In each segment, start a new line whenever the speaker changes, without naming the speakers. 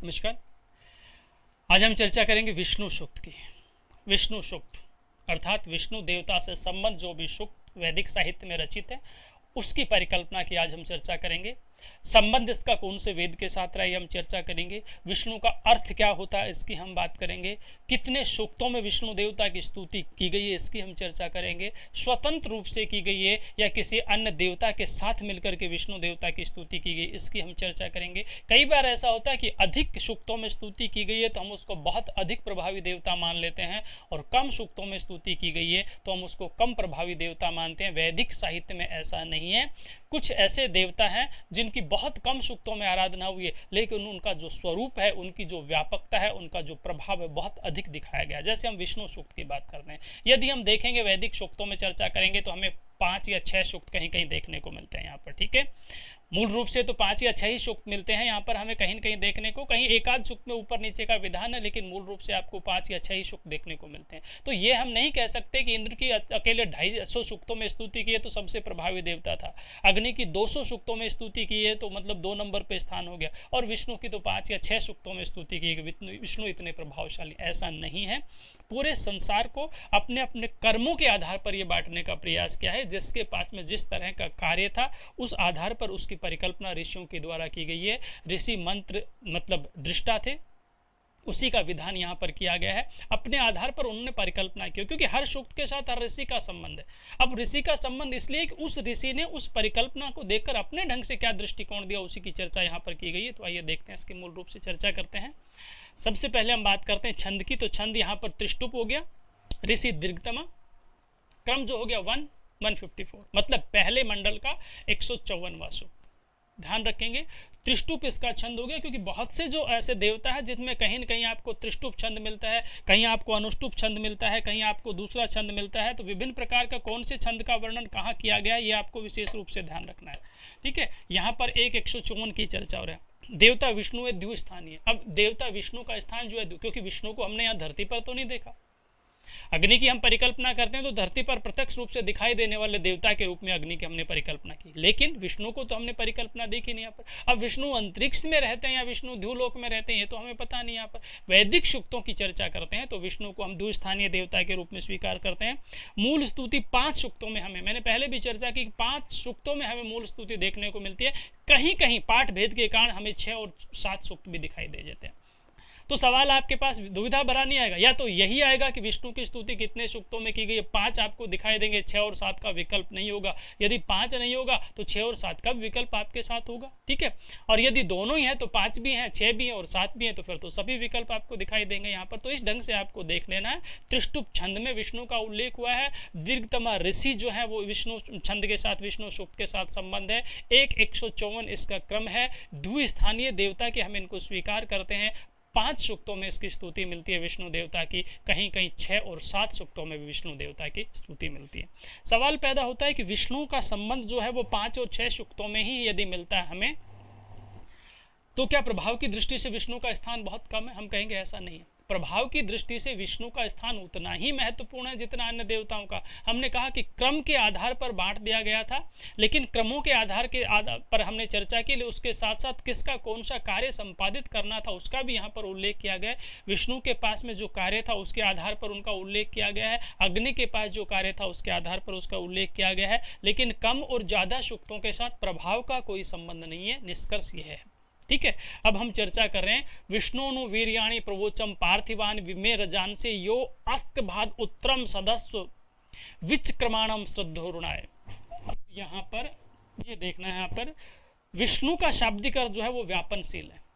नमस्कार। आज हम चर्चा करेंगे विष्णु सूक्त की। विष्णु सूक्त अर्थात विष्णु देवता से संबंध जो भी सूक्त वैदिक साहित्य में रचित है उसकी परिकल्पना की आज हम चर्चा करेंगे। संबंध इसका कौन से वेद के साथ रहा है हम चर्चा करेंगे। विष्णु का अर्थ क्या होता है इसकी हम बात करेंगे। कितने सूक्तों में विष्णु देवता की स्तुति की गई है इसकी हम चर्चा करेंगे। स्वतंत्र रूप से की गई है या किसी अन्य देवता के साथ मिलकर के विष्णु देवता की स्तुति की गई इसकी हम चर्चा करेंगे। कई बार ऐसा होता है कि अधिक सूक्तों में स्तुति की गई है तो हम उसको बहुत अधिक प्रभावी देवता मान लेते हैं, और कम सूक्तों में स्तुति की गई है तो हम उसको कम प्रभावी देवता मानते हैं। वैदिक साहित्य में ऐसा नहीं है। कुछ ऐसे देवता हैं जिनकी बहुत कम सूक्तों में आराधना हुई है, लेकिन उनका जो स्वरूप है, उनकी जो व्यापकता है, उनका जो प्रभाव है बहुत अधिक दिखाया गया। जैसे हम विष्णु सूक्त की बात करते हैं, यदि हम देखेंगे वैदिक सूक्तों में चर्चा करेंगे तो हमें 5 या 6 सूक्त कहीं कहीं देखने को मिलते हैं यहाँ पर। ठीक है, मूल रूप से तो 5 या 6 ही सूक्त मिलते हैं यहाँ पर हमें कहीं न कहीं देखने को। कहीं एक आध सूक्त में ऊपर नीचे का विधान है, लेकिन मूल रूप से आपको 5 या 6 ही सूक्त देखने को मिलते हैं। तो ये हम नहीं कह सकते कि इंद्र की अकेले 250 सूक्तों में स्तुति की है तो सबसे प्रभावी देवता था। अग्नि की 200 सूक्तों में स्तुति की है तो मतलब 2 नंबर पे स्थान हो गया, और विष्णु की तो 5 या 6 सूक्तों में स्तुति की है। विष्णु इतने प्रभावशाली, ऐसा नहीं है। पूरे संसार को अपने अपने कर्मों के आधार पर यह बांटने का प्रयास किया है। जिसके पास में जिस तरह का कार्य था उस आधार पर उसकी परिकल्पना ऋषियों के द्वारा की गई है। ऋषि मंत्र मतलब दृष्टा थे, उसी का विधान यहाँ पर किया गया है। अपने आधार पर उन्होंने परिकल्पना की, क्योंकि हर सूक्त के साथ हर ऋषि का संबंध है। अब ऋषि का संबंध इसलिए कि उस ऋषि ने उस परिकल्पना को देखकर अपने ढंग से क्या दृष्टिकोण दिया, उसी की चर्चा यहाँ पर की गई है। तो आइए देखते हैं, इसकी मूल रूप से चर्चा करते हैं। सबसे पहले हम बात करते हैं छंद की। तो छंद यहाँ पर त्रिष्टुप हो गया, ऋषि दीर्घतमा, क्रम जो हो गया 154, मतलब पहले मंडल का 154वां सूक्त। ध्यान रखेंगे त्रिष्टुप इसका छंद हो गया, क्योंकि बहुत से जो ऐसे देवता है जिनमें कहीं न कहीं आपको त्रिष्टुप छंद मिलता है, कहीं आपको अनुष्टुप छंद मिलता है, कहीं आपको दूसरा छंद मिलता है। तो विभिन्न प्रकार का कौन से छंद का वर्णन कहाँ किया गया ये आपको विशेष रूप से ध्यान रखना है। ठीक है, यहाँ पर 154 की चर्चा हो रहा है। देवता विष्णु है, द्विस्थानीय। अब देवता विष्णु का स्थान जो है, क्योंकि विष्णु को हमने यहाँ धरती पर तो नहीं देखा। अग्नि की हम परिकल्पना करते हैं तो धरती पर प्रत्यक्ष रूप से दिखाई देने वाले देवता के रूप में अग्नि की हमने परिकल्पना की, लेकिन विष्णु को तो हमने परिकल्पना देखी नहीं यहाँ पर। अब विष्णु अंतरिक्ष में रहते हैं या विष्णु ध्युलोक में रहते हैं ये तो हमें पता नहीं। यहाँ पर वैदिक सूक्तों की चर्चा करते हैं तो विष्णु को हम द्विस्थानीय देवता के रूप में स्वीकार करते हैं। मूल स्तुति 5 सूक्तों में हमें, मैंने पहले भी चर्चा की, 5 सूक्तों में हमें मूल स्तुति देखने को मिलती है। कहीं कहीं पाठ भेद के कारण हमें 6 और 7 सूक्त भी दिखाई दे जाते हैं। तो सवाल आपके पास दुविधा भरा नहीं आएगा, या तो यही आएगा कि विष्णु की स्तुति कितने सूक्तों में की गई है, 5 आपको दिखाई देंगे, 6 और 7 का विकल्प नहीं होगा। यदि 5 नहीं होगा तो 6 और 7 का विकल्प आपके साथ होगा। ठीक है, और यदि दोनों ही है तो 5 भी हैं, 6 भी हैं और 7 भी हैं, तो फिर तो सभी विकल्प आपको दिखाई देंगे यहाँ पर। तो इस ढंग से आपको देख लेना है। त्रिष्टुप छंद में विष्णु का उल्लेख हुआ है। दीर्घतमा ऋषि जो है वो विष्णु छंद के साथ, विष्णु सूक्त के साथ संबंध है। 154 इसका क्रम है। द्विस्थानीय देवता के हम इनको स्वीकार करते हैं। 5 सूक्तों में इसकी स्तुति मिलती है विष्णु देवता की, कहीं कहीं 6 और 7 सूक्तों में भी विष्णु देवता की स्तुति मिलती है। सवाल पैदा होता है कि विष्णु का संबंध जो है वो 5 और 6 सूक्तों में ही यदि मिलता है हमें, तो क्या प्रभाव की दृष्टि से विष्णु का स्थान बहुत कम है? हम कहेंगे ऐसा नहीं है। प्रभाव की दृष्टि से विष्णु का स्थान उतना ही महत्वपूर्ण है जितना अन्य देवताओं का। हमने कहा कि क्रम के आधार पर बांट दिया गया था, लेकिन क्रमों के आधार पर हमने चर्चा की, उसके साथ साथ किसका कौन सा कार्य संपादित करना था उसका भी यहाँ पर उल्लेख किया गया है। विष्णु के पास में जो कार्य था उसके आधार पर उनका उल्लेख किया गया है। अग्नि के पास जो कार्य था उसके आधार पर उसका उल्लेख किया गया है, लेकिन कम और ज्यादा सूक्तों के साथ प्रभाव का कोई संबंध नहीं है। निष्कर्ष यह है। ठीक है, अब हम चर्चा कर रहे हैं। विष्णु वीर्याणि प्रवोचम पार्थिवान विमे रजान से यो अस्त भाद उत्तरम सदस्व विचक्रमाणम श्रद्धोरुणाय। यहाँ पर ये देखना है, यहाँ पर विष्णु का शाब्दिक अर्थ जो है वो व्यापनशील है।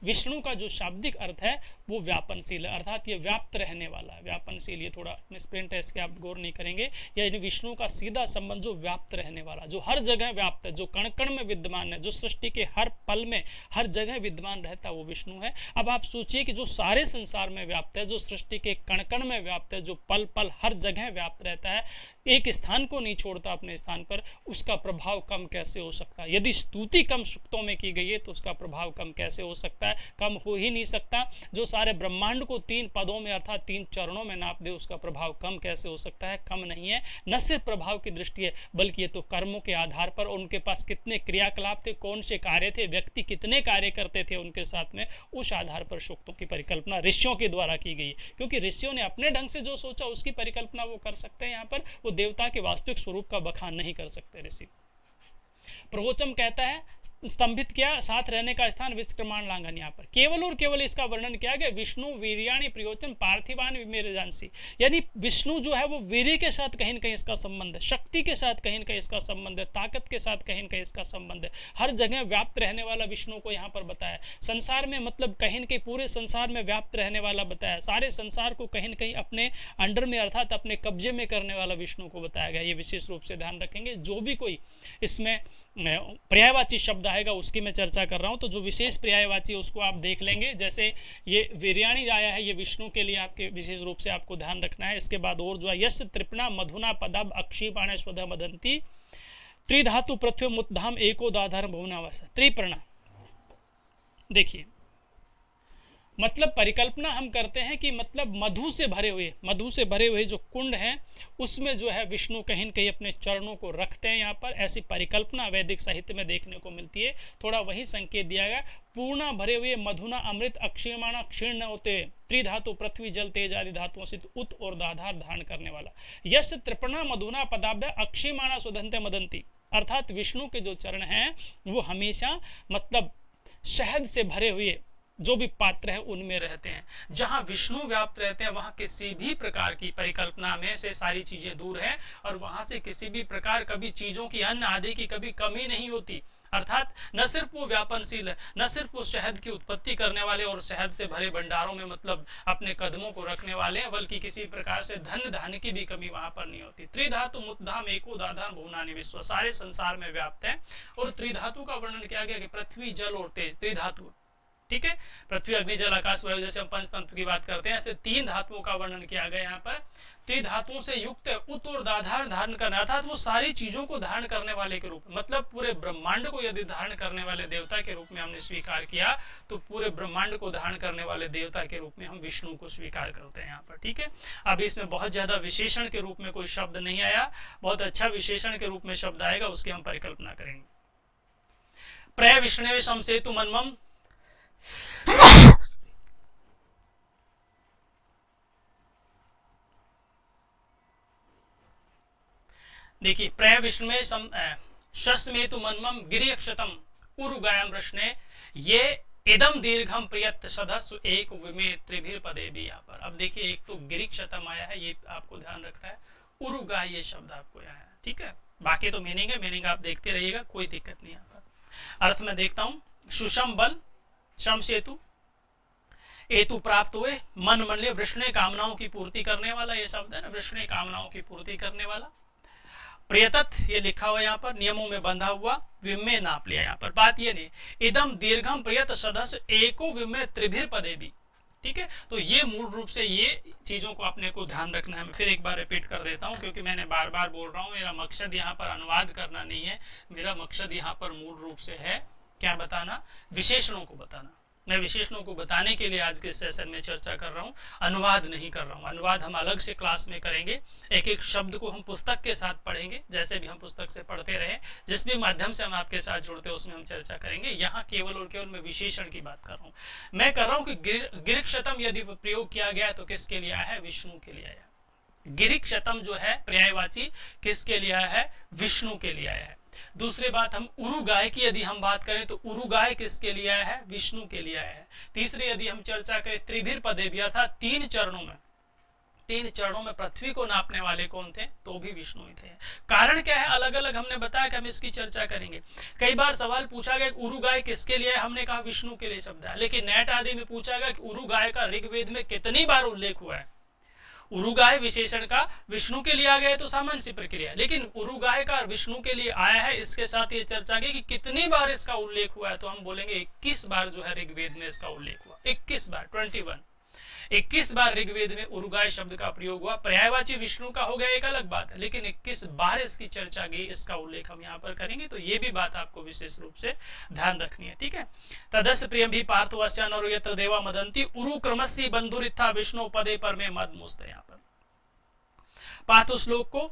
विष्णु का जो शाब्दिक अर्थ है वो व्यापनशील है, अर्थात ये व्याप्त रहने वाला है। व्यापनशील ये थोड़ा मिसप्रिंट है, इसके आप गौर नहीं करेंगे। यानी विष्णु का सीधा संबंध जो व्याप्त रहने वाला, जो हर जगह व्याप्त है, जो कण कण में विद्यमान है, जो सृष्टि के हर पल में हर जगह विद्यमान रहता है, वो विष्णु है। अब आप सोचिए कि जो सारे संसार में व्याप्त है, जो सृष्टि के कण कण में व्याप्त है, जो पल पल हर जगह व्याप्त रहता है, एक स्थान को नहीं छोड़ता अपने स्थान पर, उसका प्रभाव कम कैसे हो सकता है? यदि स्तुति कम सूक्तों में की गई है तो उसका प्रभाव कम कैसे हो सकता है? है, कम हो ही नहीं सकता। जो सारे ब्रह्मांड को 3 पदों में अर्थात 3 चरणों में नाप दे, उसका प्रभाव कम कैसे हो सकता है? कम नहीं है। न सिर्फ प्रभाव की दृष्टि है, बल्कि ये तो कर्मों के आधार पर, उनके पास कितने क्रियाकलाप थे, कौन से कार्य थे, व्यक्ति कितने कार्य करते थे उनके साथ में, उस आधार पर सूक्तों की परिकल्पना ऋषियों के द्वारा की गई, क्योंकि ऋषियों ने अपने ढंग से जो सोचा उसकी परिकल्पना वो कर सकते हैं। यहाँ पर वो देवता के वास्तविक स्वरूप का बखान नहीं कर सकते ऋषि। प्रवचन कहता है स्तंभित किया, साथ रहने का स्थान विष्क्रमाण लांघन। यहाँ पर केवल और केवल इसका वर्णन किया गया, विष्णु वीर्याणि प्रयोचन पार्थिवान विमेरजांसी, यानी विष्णु जो है वो वीर्य के साथ कहीं न कहीं इसका संबंध है, शक्ति के साथ कहीं न कहीं इसका संबंध है, ताकत के साथ कहीं न कहीं इसका संबंध है। हर जगह व्याप्त रहने वाला विष्णु को यहाँ पर बताया। संसार में मतलब कहीं न कहीं पूरे संसार में व्याप्त रहने वाला बताया। सारे संसार को कहीं न कहीं अपने अंडर में अर्थात अपने कब्जे में करने वाला विष्णु को बताया गया। ये विशेष रूप से ध्यान रखेंगे। जो भी कोई इसमें पर्यायवाची शब्द आएगा उसकी मैं चर्चा कर रहा हूं, तो जो विशेष पर्यायवाची है उसको आप देख लेंगे। जैसे ये वीर्याणी आया है, ये विष्णु के लिए आपके विशेष रूप से आपको ध्यान रखना है। इसके बाद और जो है यश तृपणा मधुना पदब अक्षीपाण स्वधा मदंती त्रिधातु पृथ्वी मुद्धाम एको दाधार भुवनावास। त्रिप्रणा देखिए, मतलब परिकल्पना हम करते हैं कि मतलब मधु से भरे हुए जो कुंड हैं उसमें जो है विष्णु कहीं न कहीं अपने चरणों को रखते हैं। यहाँ पर ऐसी परिकल्पना वैदिक साहित्य में देखने को मिलती है। थोड़ा वही संकेत दिया गया, पूर्णा भरे हुए मधुना अमृत अक्षीर्माणा क्षीण न होते, त्रिधातु पृथ्वी जल तेज आदि धातुओं से उत और दाधार धारण करने वाला। यश त्रिपणा मधुना पदाभ्य अक्षीमाणा सुधंते मदंती, अर्थात विष्णु के जो चरण हैं वो हमेशा मतलब शहद से भरे हुए जो भी पात्र है उनमें रहते हैं। जहां विष्णु व्याप्त रहते हैं वहां किसी भी प्रकार की परिकल्पना में से सारी चीजें दूर है, और वहां से किसी भी प्रकार कभी चीजों की अन्न आदि की कभी कमी नहीं होती। अर्थात न सिर्फ वो व्यापनशील है, न सिर्फ वो शहद की उत्पत्ति करने वाले और शहद से भरे भंडारों में मतलब अपने कदमों को रखने वाले हैं, बल्कि किसी प्रकार से धन धान्य की भी कमी वहां पर नहीं होती। त्रिधातु मुद्धाम एको दाधार भुवनानि विश्व, सारे संसार में व्याप्त है। और त्रिधातु का वर्णन किया गया कि पृथ्वी जल और तेज, त्रिधातु, ठीक है, पृथ्वी अग्नि जल आकाश वायु, जैसे हम पंचतंत्र की बात करते हैं ऐसे 3 धातुओं का वर्णन किया गया। यहाँ पर त्रिधातुओं से युक्त उत और दाधार धारण करना, अर्थात वो सारी चीजों को धारण करने वाले के रूप में, मतलब पूरे ब्रह्मांड को यदि धारण करने वाले देवता के रूप में हमने स्वीकार किया तो पूरे ब्रह्मांड को धारण करने वाले देवता के रूप में हम विष्णु को स्वीकार करते हैं यहाँ पर, ठीक है। अब इसमें बहुत ज्यादा विशेषण के रूप में कोई शब्द नहीं आया, बहुत अच्छा विशेषण के रूप में शब्द आएगा, उसकी हम परिकल्पना करेंगे। प्रय विष्णु समसेतु मनमम, देखिए, प्रय विष्णु शस्मेतु मनमम गिरियक्षतम उरुगायम प्रश्ने ये इदम दीर्घम प्रियत सदस्व एक विमे त्रिभिर पदे भी। यहाँ पर अब देखिए, एक तो गिरिक्षतम आया है, ये आपको ध्यान रखना है। उरुगाय ये शब्द आपको आया है, ठीक है। बाकी तो मीनिंग है, मीनिंग आप देखते रहिएगा, कोई दिक्कत नहीं। यहाँ पर अर्थ में देखता हूं, सुषम बल शम सेतु हेतु प्राप्त हुए, मन मनले वृष्ण कामनाओं की पूर्ति करने वाला, ये शब्द है ना, वृष्ण कामनाओं की पूर्ति करने वाला। प्रियतत ये लिखा हुआ यहाँ पर, नियमों में बंधा हुआ, विमे नाप लिया। यहाँ पर बात ये नहीं, इदम दीर्घम प्रियत सदस्य एको विमे त्रिभिर पदे भी, ठीक है। तो ये मूल रूप से ये चीजों को अपने को ध्यान रखना है। मैं फिर एक बार रिपीट कर देता हूँ, क्योंकि मैंने बार बार बोल रहा हूँ, मेरा मकसद यहाँ पर अनुवाद करना नहीं है, मेरा मकसद यहाँ पर मूल रूप से है क्या बताना, विशेषणों को बताना। मैं विशेषणों को बताने के लिए आज के सेशन में चर्चा कर रहा हूं, अनुवाद नहीं कर रहा हूं। अनुवाद हम अलग से क्लास में करेंगे, एक एक शब्द को हम पुस्तक के साथ पढ़ेंगे, जैसे भी हम पुस्तक से पढ़ते रहे, जिस भी माध्यम से हम आपके साथ जुड़ते हैं उसमें हम चर्चा करेंगे। यहाँ केवल और केवल मैं विशेषण की बात कर रहा हूँ। मैं कर रहा हूँ कि गिरिक्षतम यदि प्रयोग किया गया तो किसके लिए आया है, विष्णु के लिए आया है। गिरिक्षतम जो है पर्यायवाची किसके लिए आया है, विष्णु के लिए आया है। दूसरी बात, हम उरुगाय की यदि हम बात करें तो उरुगाय किसके लिए आया है, विष्णु के लिए आया है। तीसरी यदि हम चर्चा करें त्रिभिर पदे भी, अर्थात 3 चरणों में पृथ्वी को नापने वाले कौन थे, तो भी विष्णु ही थे। कारण क्या है, अलग अलग हमने बताया कि हम इसकी चर्चा करेंगे। कई बार सवाल पूछा गया उरुगाय किसके लिए, हमने कहा विष्णु के लिए शब्द है, लेकिन नेट आदि में पूछा गया कि उरुगाय का ऋग्वेद में कितनी बार उल्लेख हुआ है। उरुगाय विशेषण का विष्णु के लिए आ गया है तो सामान्य सी प्रक्रिया, लेकिन उरुगाय का विष्णु के लिए आया है, इसके साथ ये चर्चा की कि कितनी बार इसका उल्लेख हुआ है, तो हम बोलेंगे 21 बार जो है ऋग्वेद में इसका उल्लेख हुआ, 21 बार, 21। 21 बार ऋग्वेद में उरुगाय शब्द का प्रयोग हुआ। पर्यायवाची विष्णु का हो गया एक अलग बात है, लेकिन 21 बार इसकी चर्चा गई, इसका उल्लेख हम यहाँ पर करेंगे, तो ये भी बात आपको विशेष रूप से ध्यान रखनी है, ठीक है। तदस्य प्रियम भी पार्थवश्च नरो यत्र देवा मदंती उरु क्रमस्य बंधुरित्था विष्णु पदे पर में मद मुस्त। यहाँ पर पार्थ श्लोक को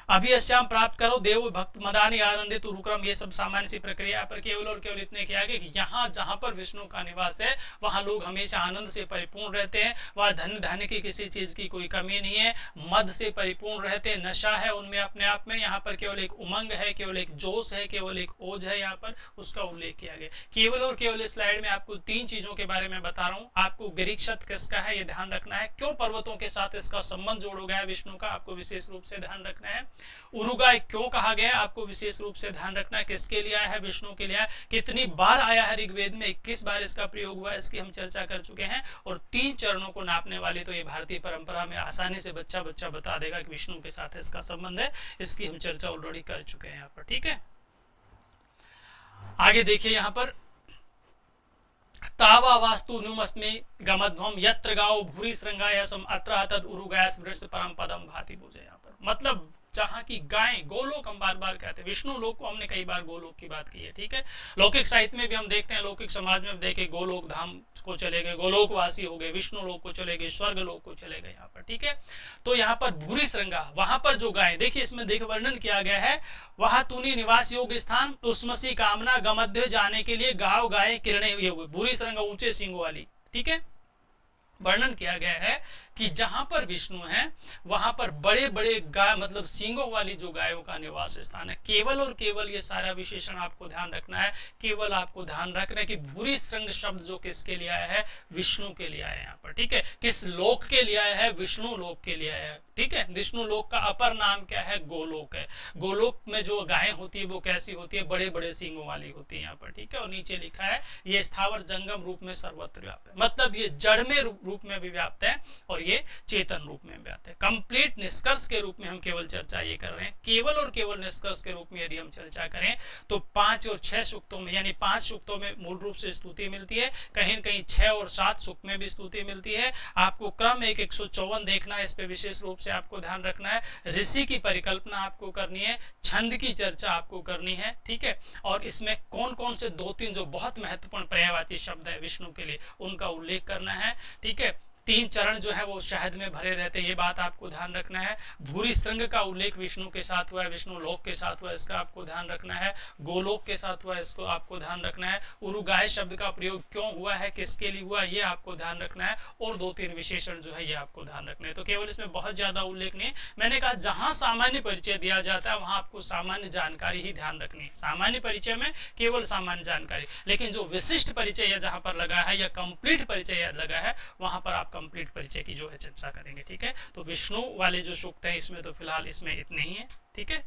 अभियश्याम प्राप्त करो देव भक्त मदानी आनंदित उरुक्रम, ये सब सामान्य सी प्रक्रिया पर केवल और केवल इतने किया गया कि यहाँ जहां पर विष्णु का निवास है वहां लोग हमेशा आनंद से परिपूर्ण रहते हैं, वह धन धन की किसी चीज की कोई कमी नहीं है, मद से परिपूर्ण रहते हैं, नशा है उनमें अपने आप में, यहाँ पर केवल एक उमंग है, केवल एक जोश है, केवल एक ओज है, यहाँ पर उसका उल्लेख किया गया। केवल और केवल इस स्लाइड में आपको 3 चीजों के बारे में बता रहा हूँ। आपको ग्रीक शब्द किसका है ये ध्यान रखना है, क्यों पर्वतों के साथ इसका संबंध जोड़ा गया है विष्णु का, आपको विशेष रूप से ध्यान रखना है। उरुगाय क्यों कहा गया है, आपको विशेष रूप से ध्यान रखना है, किसके लिए आया है, विष्णु के लिए आया, कितनी बार आया है ऋग्वेद में, 21 बार इसका प्रयोग हुआ है, इसकी हम चर्चा कर चुके हैं। और 3 चरणों को नापने वाली तो ये भारतीय परंपरा में आसानी से बच्चा बता देगा कि विष्णु के साथ इसका संबंध है, इसकी हम चर्चा ऑलरेडी कर चुके हैं यहाँ पर, ठीक है। आगे देखिए यहाँ पर तावा वास्तु नुमस्मि गमध्वम यत्र गाओ भूरि श्रृंगायसम अत्र तद उरुगायस वृष परम पदम भाति पूजे। यहाँ पर मतलब जहां की गाय, गोलोक हम बार बार कहते हैं, विष्णु लोक को हमने कई बार गोलोक की बात की है, ठीक है। लौकिक साहित्य में भी हम देखते हैं, लौकिक समाज में देखे गोलोक धाम को चले गए, गोलोकवासी हो गए, विष्णु लोक को चले गए, स्वर्ग लोक को चले गए यहाँ पर, ठीक है। तो यहाँ पर भूरि श्रृंगा, वहां पर जो गाय, देखिए इसमें देख वर्णन किया गया है, वह तूनी निवास योग स्थान तुष्मसी कामना गमध्य जाने के लिए गाव गाय किरणें ये हुए, भूरि श्रृंगा ऊंचे सिंगों वाली, ठीक है। वर्णन किया गया है कि जहां पर विष्णु है वहां पर बड़े बड़े गाय मतलब सींगों वाली जो गायों का निवास स्थान है। केवल और केवल ये सारा विशेषण आपको ध्यान रखना है, केवल आपको ध्यान रखना है कि भूरि श्रृंग शब्द जो किसके लिए आया है, विष्णु के लिए आया है यहाँ पर, ठीक है। किस लोक के लिए आया है, विष्णु लोक के लिए आया है, ठीक है। विष्णु लोक का अपर नाम क्या है, गोलोक है। गोलोक में जो गायें होती है वो कैसी होती है, बड़े बड़े सींगों वाली होती है यहाँ पर, ठीक है। और नीचे लिखा है ये स्थावर जंगम रूप में सर्वत्र व्याप्त है, मतलब ये जड़ में रूप में भी व्याप्त है और ये चेतन रूप में व्याप्त है। कंप्लीट निष्कर्ष के रूप में हम केवल चर्चा ये कर रहे हैं, केवल और केवल निष्कर्ष के रूप में यदि हम चर्चा करें तो 5 और 6 सूक्तों में, यानी 5 सूक्तों में मूल रूप से स्तुति मिलती है, कहीं कहीं 6 और 7 सूक्त में भी स्तुति मिलती है। आपको क्रम 154 देखना है, इस पे विशेष रूप से आपको ध्यान रखना है। ऋषि की परिकल्पना आपको करनी है, छंद की चर्चा आपको करनी है, ठीक है। और इसमें कौन कौन से 2-3 जो बहुत महत्वपूर्ण पर्यायवाची शब्द है विष्णु के लिए उनका उल्लेख करना है, ठीक है। 3 चरण जो है वो शहद में भरे रहते हैं, ये बात आपको ध्यान रखना है। भूरि श्रृंग का उल्लेख विष्णु के साथ हुआ है, विष्णु लोक के साथ हुआ है, इसका आपको ध्यान रखना है। गोलोक के साथ हुआ है, इसको आपको ध्यान रखना है। उरुगाय शब्द का प्रयोग क्यों हुआ है, किसके लिए हुआ, ये आपको ध्यान रखना है। और 2-3 विशेषण जो है ये आपको ध्यान रखना है। तो केवल इसमें बहुत ज्यादा उल्लेख नहीं है, मैंने कहा जहां सामान्य परिचय दिया जाता है वहां आपको सामान्य जानकारी ही ध्यान रखनी है। सामान्य परिचय में केवल सामान्य जानकारी, लेकिन जो विशिष्ट परिचय जहां पर लगा है या कंप्लीट परिचय लगा है वहां पर आप कंप्लीट परिचय की जो है चर्चा करेंगे, ठीक है। तो विष्णु वाले जो सूक्त है इसमें तो फिलहाल इसमें इतने ही है, ठीक है।